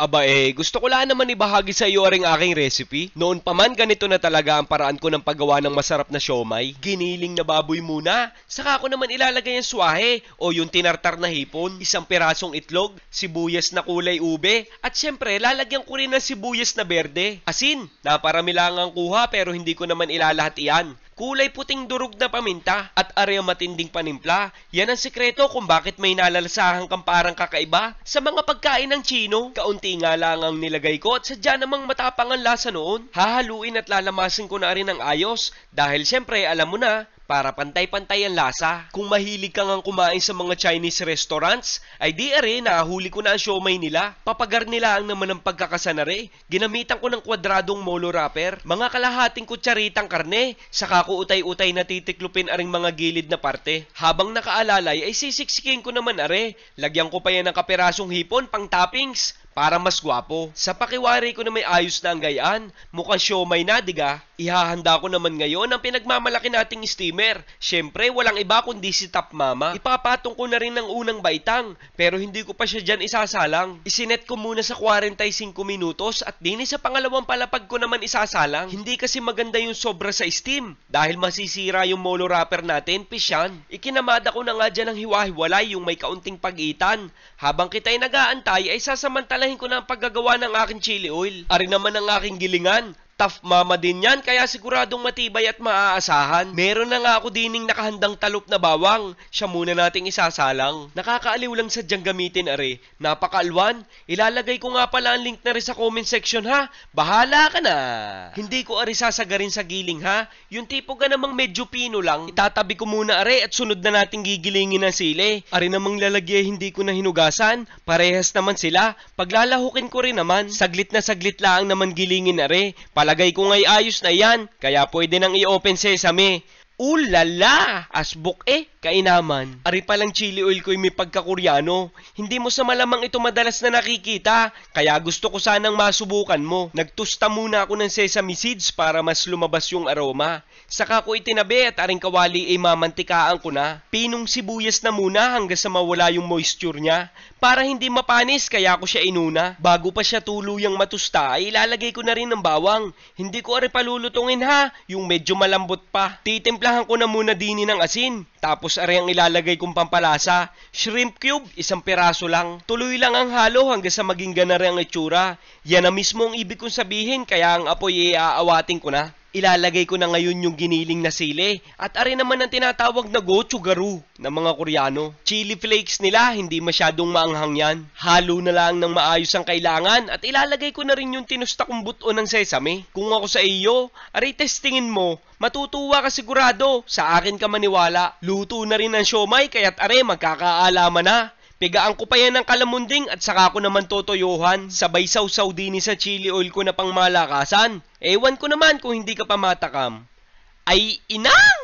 Aba gusto ko lang naman ibahagi sa iyo ang aking recipe. Noon pa man ganito na talaga ang paraan ko ng paggawa ng masarap na siomay. Giniling na baboy muna, saka ko naman ilalagay ang swahe o yung tinartar na hipon, isang pirasong itlog, sibuyas na kulay ube, at syempre lalagyan ko rin ng sibuyas na berde. Asin, naparami lang ang kuha pero hindi ko naman ilalahat iyan. Kulay puting durog na paminta at area matinding panimpla. Yan ang sikreto kung bakit may nalalasahang kang parang kakaiba sa mga pagkain ng Chino. Kaunti nga lang ang nilagay ko at sadya namang matapang ang lasa noon. Hahaluin at lalamasin ko na rin ng ayos dahil syempre alam mo na, para pantay-pantay ang lasa. Kung mahilig kang ang kumain sa mga Chinese restaurants, ay di are nahuli ko na ang siomay nila. Papagarnilaan naman ang pagkakasanare. Ginamitan ko ng kwadradong molo wrapper, mga kalahating kutsaritang karne, saka ko utay-utay na titiklupin aring mga gilid na parte. Habang nakaalalay ay sisiksikin ko naman are. Lagyan ko pa yan ng kapirasong hipon pang toppings para mas gwapo. Sa pakiwari ko na may ayos na ang gayaan, mukhang siomay na, diga? Ihahanda ko naman ngayon ang pinagmamalaki nating steamer. Syempre, walang iba kundi si Top Mama. Ipapatong ko na rin ng unang baitang, pero hindi ko pa siya dyan isasalang. Isinet ko muna sa 45 minutos at din sa pangalawang palapag ko naman isasalang. Hindi kasi maganda yung sobra sa steam, dahil masisira yung molo wrapper natin, pisyan. Ikinamada ko na nga dyan ng hiwa-hiwalay yung may kaunting pagitan. Habang kita'y nag-aantay ay sasamantalahin ko na ang paggagawa ng aking chili oil. Ari naman ang aking gilingan. Top Mama din yan, kaya siguradong matibay at maaasahan. Meron na nga ako dining nakahandang talop na bawang. Siya muna nating isasalang. Nakakaaliw lang sadyang gamitin are. Napakaalwan. Ilalagay ko nga pala ang link na rin sa comment section ha. Bahala ka na. Hindi ko are sasagarin sa giling ha. Yung tipo ka namang medyo pino lang. Itatabi ko muna are at sunod na nating gigilingin ng sili. Are namang lalagay hindi ko na hinugasan. Parehas naman sila. Paglalahukin ko rin naman. Saglit na saglit lang naman gilingin are. Palagay ko nga'y ayos na yan, kaya pwede nang i-open sesame. Ulala! Asbok kainaman. Ari palang chili oil ko'y may pagka-Koreano. Hindi mo sa malamang ito madalas na nakikita, kaya gusto ko sanang masubukan mo. Nagtusta muna ako ng sesame seeds para mas lumabas yung aroma. Saka ko itinabi at aring kawali ay mamantikaan ko na. Pinong sibuyas na muna hanggang sa mawala yung moisture niya. Para hindi mapanis kaya ko siya inuna. Bago pa siya tuluyang matusta ay ilalagay ko na rin ng bawang. Hindi ko ari palulutungin ha, yung medyo malambot pa. Titimplahan ko na muna dini ng asin. Tapos ari ang ilalagay kong pampalasa. Shrimp cube, isang piraso lang. Tuloy lang ang halo hanggang sa maging ganari ang itsura. Yan na mismo ang ibig kong sabihin kaya ang apoy aawatin ko na. Ilalagay ko na ngayon yung giniling na sili at ari naman ang tinatawag na gochugaru ng mga Koreano. Chili flakes nila, hindi masyadong maanghang yan. Halo na lang ng maayos ang kailangan at ilalagay ko na rin yung tinusta kong buto ng sesame. Kung ako sa iyo, ari testingin mo, matutuwa ka sigurado, sa akin ka maniwala. Luto na rin ang siomay kaya't ari magkakaalaman na. Pigaan ko pa yan ng kalamunding at saka ko naman totoyohan. Sabay sausaw din sa chili oil ko na pang malakasan. Ewan ko naman kung hindi ka pa matakam. Ay inang!